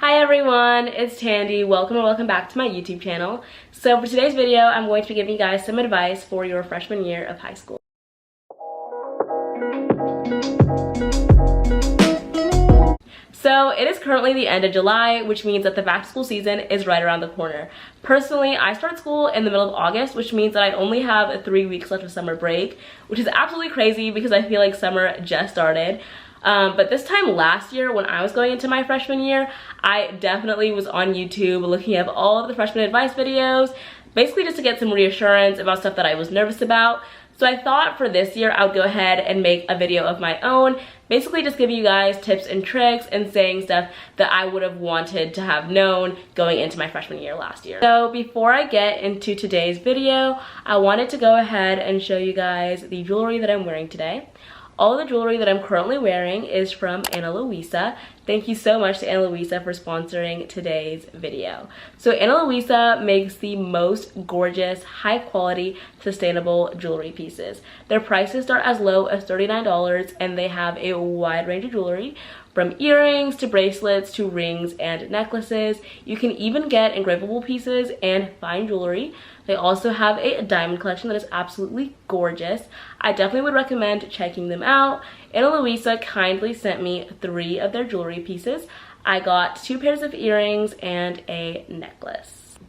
Hi everyone, it's Tandy. Welcome or welcome back to my YouTube channel. So for today's video, I'm going to be giving you guys some advice for your freshman year of high school. So it is currently the end of July, which means that the back to school season is right around the corner. Personally, I start school in the middle of August, which means that I only have 3 weeks left of summer break, which is absolutely crazy because I feel like summer just started. But this time last year when I was going into my freshman year, I definitely was on YouTube looking at all of the freshman advice videos, basically just to get some reassurance about stuff that I was nervous about. So I thought for this year I would go ahead and make a video of my own, basically just giving you guys tips and tricks and saying stuff that I would have wanted to have known going into my freshman year last year. So before I get into today's video, I wanted to go ahead and show you guys the jewelry that I'm wearing today. All the jewelry that I'm currently wearing is from Luisa. Thank you so much to Luisa for sponsoring today's video. So Luisa makes the most gorgeous, high quality, sustainable jewelry pieces. Their prices start as low as $39 and they have a wide range of jewelry, from earrings to bracelets to rings and necklaces. You can even get engravable pieces and fine jewelry. They also have a diamond collection that is absolutely gorgeous. I definitely would recommend checking them out. Luisa kindly sent me 3 of their jewelry pieces. I got 2 pairs of earrings and a necklace.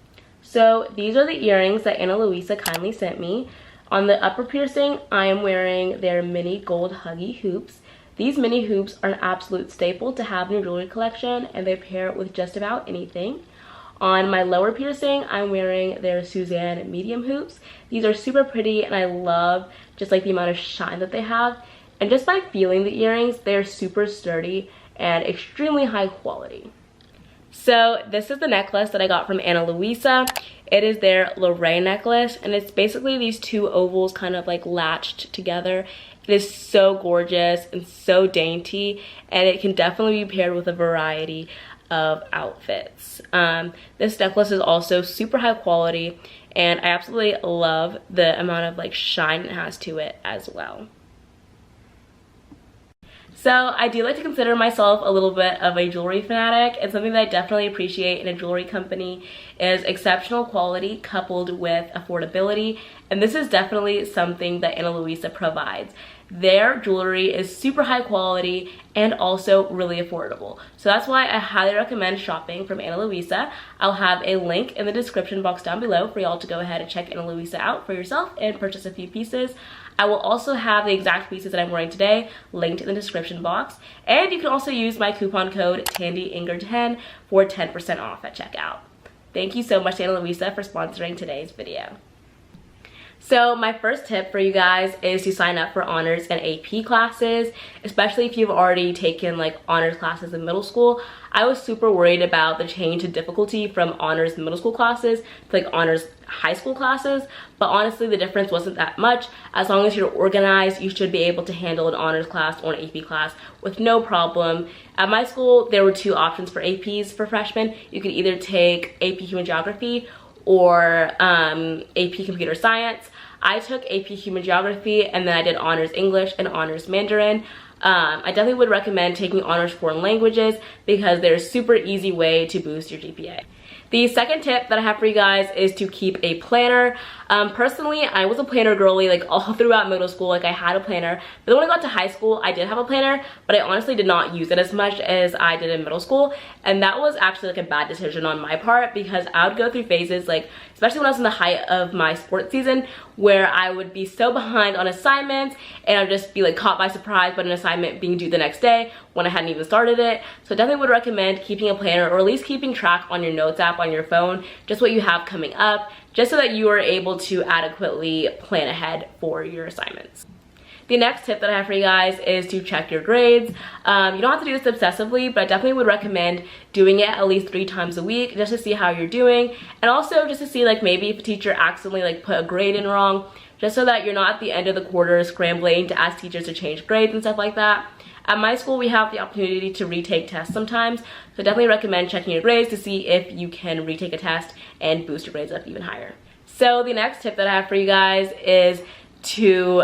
So these are the earrings that Luisa kindly sent me. On the upper piercing, I am wearing their mini gold huggy hoops. These mini hoops are an absolute staple to have in your jewelry collection, and they pair with just about anything. On my lower piercing, I'm wearing their Suzanne medium hoops. These are super pretty and I love just like the amount of shine that they have. And just by feeling the earrings, they're super sturdy and extremely high quality. So this is the necklace that I got from Luisa. It is their Lorraine necklace, and it's basically these 2 ovals kind of like latched together. It is so gorgeous and so dainty, and it can definitely be paired with a variety of outfits. This necklace is also super high quality, and I absolutely love the amount of like shine it has to it as well. So I do like to consider myself a little bit of a jewelry fanatic, and something that I definitely appreciate in a jewelry company is exceptional quality coupled with affordability, and this is definitely something that Luisa provides. Their jewelry is super high quality and also really affordable. So that's why I highly recommend shopping from Luisa. I'll have a link in the description box down below for y'all to go ahead and check Luisa out for yourself and purchase a few pieces. I will also have the exact pieces that I'm wearing today linked in the description box. And you can also use my coupon code thandiinger10 for 10% off at checkout. Thank you so much to Luisa for sponsoring today's video. So my first tip for you guys is to sign up for honors and AP classes, especially if you've already taken like honors classes in middle school. I was super worried about the change in difficulty from honors middle school classes to like honors high school classes, but honestly the difference wasn't that much. As long as you're organized, you should be able to handle an honors class or an AP class with no problem. At my school, there were 2 options for APs for freshmen. You could either take AP Human Geography or AP Computer Science. I took AP Human Geography, and then I did honors English and honors Mandarin. I definitely would recommend taking honors foreign languages because they're a super easy way to boost your GPA. The second tip that I have for you guys is to keep a planner. Personally, I was a planner girly like all throughout middle school. Like I had a planner, but then when I got to high school, I did have a planner, but I honestly did not use it as much as I did in middle school. And that was actually like a bad decision on my part because I would go through phases, like especially when I was in the height of my sports season, where I would be so behind on assignments and I'd just be like caught by surprise by an assignment being due the next day when I hadn't even started it. So I definitely would recommend keeping a planner, or at least keeping track on your notes app on your phone, just what you have coming up, just so that you are able to adequately plan ahead for your assignments. The next tip that I have for you guys is to check your grades. You don't have to do this obsessively, but I definitely would recommend doing it at least 3 times a week just to see how you're doing, and also just to see like maybe if a teacher accidentally like put a grade in wrong, just so that you're not at the end of the quarter scrambling to ask teachers to change grades and stuff like that. At my school, we have the opportunity to retake tests sometimes, so definitely recommend checking your grades to see if you can retake a test and boost your grades up even higher. So the next tip that I have for you guys is to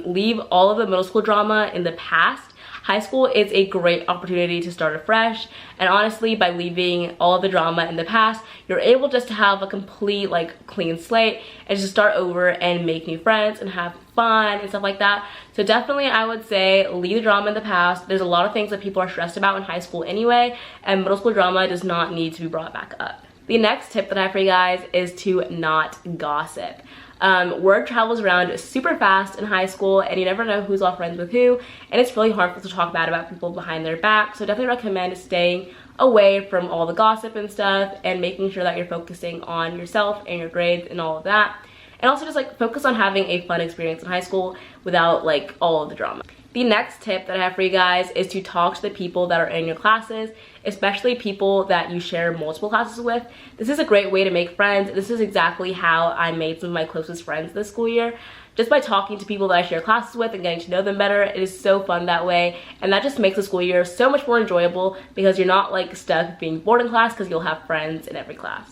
leave all of the middle school drama in the past. high school is a great opportunity to start afresh, and honestly, by leaving all of the drama in the past, you're able just to have a complete like clean slate and just start over and make new friends and have fun and stuff like that. So definitely I would say leave the drama in the past. There's a lot of things that people are stressed about in high school anyway, and middle school drama does not need to be brought back up. The next tip that I have for you guys is to not gossip. Word travels around super fast in high school, and you never know who's all friends with who, and it's really harmful to talk bad about people behind their back. So definitely recommend staying away from all the gossip and stuff, and making sure that you're focusing on yourself and your grades and all of that. And also just like focus on having a fun experience in high school without like all of the drama. The next tip that I have for you guys is to talk to the people that are in your classes, especially people that you share multiple classes with. This is a great way to make friends. This is exactly how I made some of my closest friends this school year. Just by talking to people that I share classes with and getting to know them better. It is so fun that way, and that just makes the school year so much more enjoyable because you're not like stuck being bored in class, because you'll have friends in every class.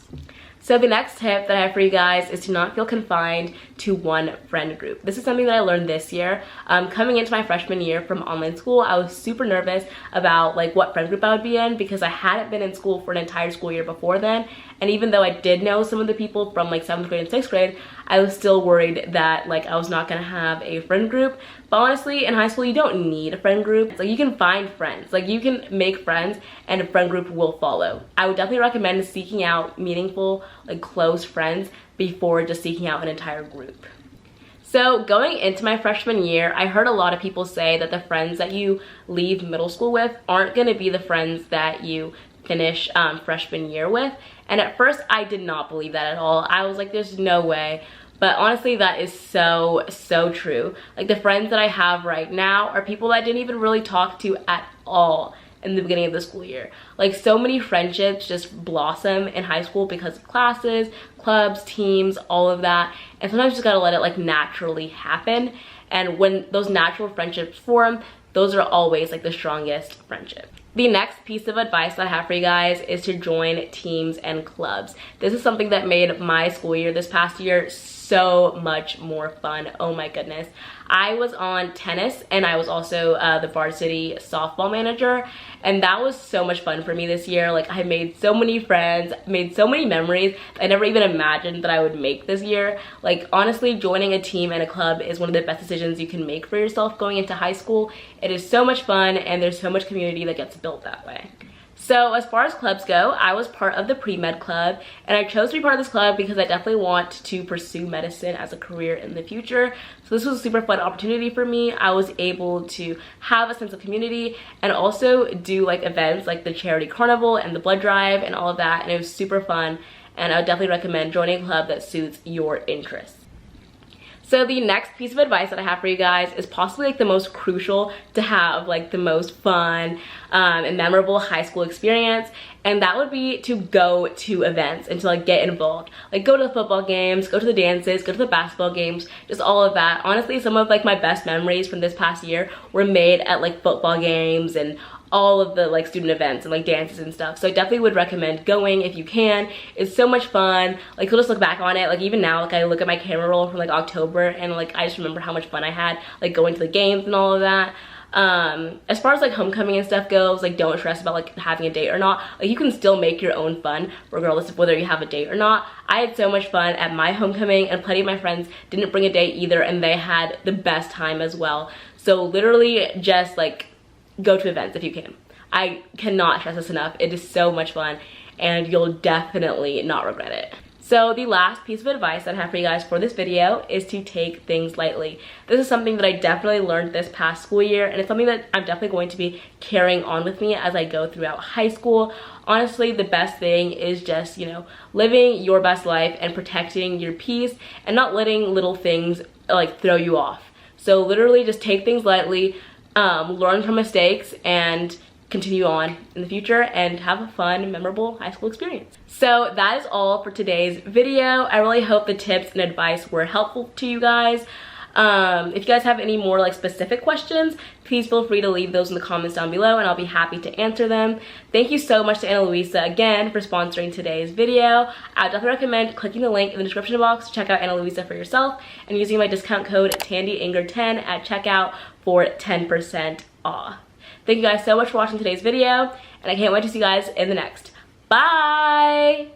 So the next tip that I have for you guys is to not feel confined to one friend group. This is something that I learned this year. Coming into my freshman year from online school, I was super nervous about like what friend group I would be in, because I hadn't been in school for an entire school year before then. And even though I did know some of the people from like 7th grade and 6th grade, I was still worried that like I was not gonna have a friend group. But honestly, in high school, you don't need a friend group. It's like you can find friends, like you can make friends and a friend group will follow. I would definitely recommend seeking out meaningful, like close friends before just seeking out an entire group. So going into my freshman year, I heard a lot of people say that the friends that you leave middle school with aren't gonna be the friends that you finish freshman year with. And at first I did not believe that at all. I was like, there's no way. But honestly, that is so true. Like the friends that I have right now are people that I didn't even really talk to at all in the beginning of the school year. Like so many friendships just blossom in high school because of classes, clubs, teams, all of that. And sometimes you just gotta let it like naturally happen. And when those natural friendships form, those are always like the strongest friendships. The next piece of advice that I have for you guys is to join teams and clubs. This is something that made my school year this past year so much more fun. Oh my goodness. I was on tennis, and I was also the varsity softball manager, and that was so much fun for me this year. Like I made so many friends, made so many memories I never even imagined that I would make this year. Like honestly, joining a team and a club is one of the best decisions you can make for yourself going into high school. It is so much fun, and there's so much community that gets built that way. So as far as clubs go, I was part of the pre-med club, and I chose to be part of this club because I definitely want to pursue medicine as a career in the future. So this was a super fun opportunity for me. I was able to have a sense of community and also do like events like the charity carnival and the blood drive and all of that, and it was super fun, and I would definitely recommend joining a club that suits your interests. So the next piece of advice that I have for you guys is possibly like the most crucial to have like the most fun and memorable high school experience, and that would be to go to events and to like get involved. Like go to the football games, go to the dances, go to the basketball games, just all of that. Honestly, some of like my best memories from this past year were made at like football games and all of the like student events and like dances and stuff. So I definitely would recommend going if you can. It's so much fun. Like you'll just look back on it. Like even now, like I look at my camera roll from like October, and like I just remember how much fun I had like going to the games and all of that. As far as like homecoming and stuff goes, like don't stress about like having a date or not. Like you can still make your own fun regardless of whether you have a date or not. I had so much fun at my homecoming, and plenty of my friends didn't bring a date either, and they had the best time as well. So literally just like go to events if you can. I cannot stress this enough. It is so much fun, and you'll definitely not regret it. So the last piece of advice that I have for you guys for this video is to take things lightly. This is something that I definitely learned this past school year, and it's something that I'm definitely going to be carrying on with me as I go throughout high school. Honestly, the best thing is just, you know, living your best life and protecting your peace and not letting little things like throw you off. So literally just take things lightly, learn from mistakes, and continue on in the future and have a fun, memorable high school experience. So that is all for today's video. I really hope the tips and advice were helpful to you guys. If you guys have any more like specific questions, please feel free to leave those in the comments down below, and I'll be happy to answer them. Thank you so much to Ana Luisa again for sponsoring today's video. I would definitely recommend clicking the link in the description box to check out Ana Luisa for yourself and using my discount code thandiinger10 at checkout for 10% off. Thank you guys so much for watching today's video, and I can't wait to see you guys in the next. Bye!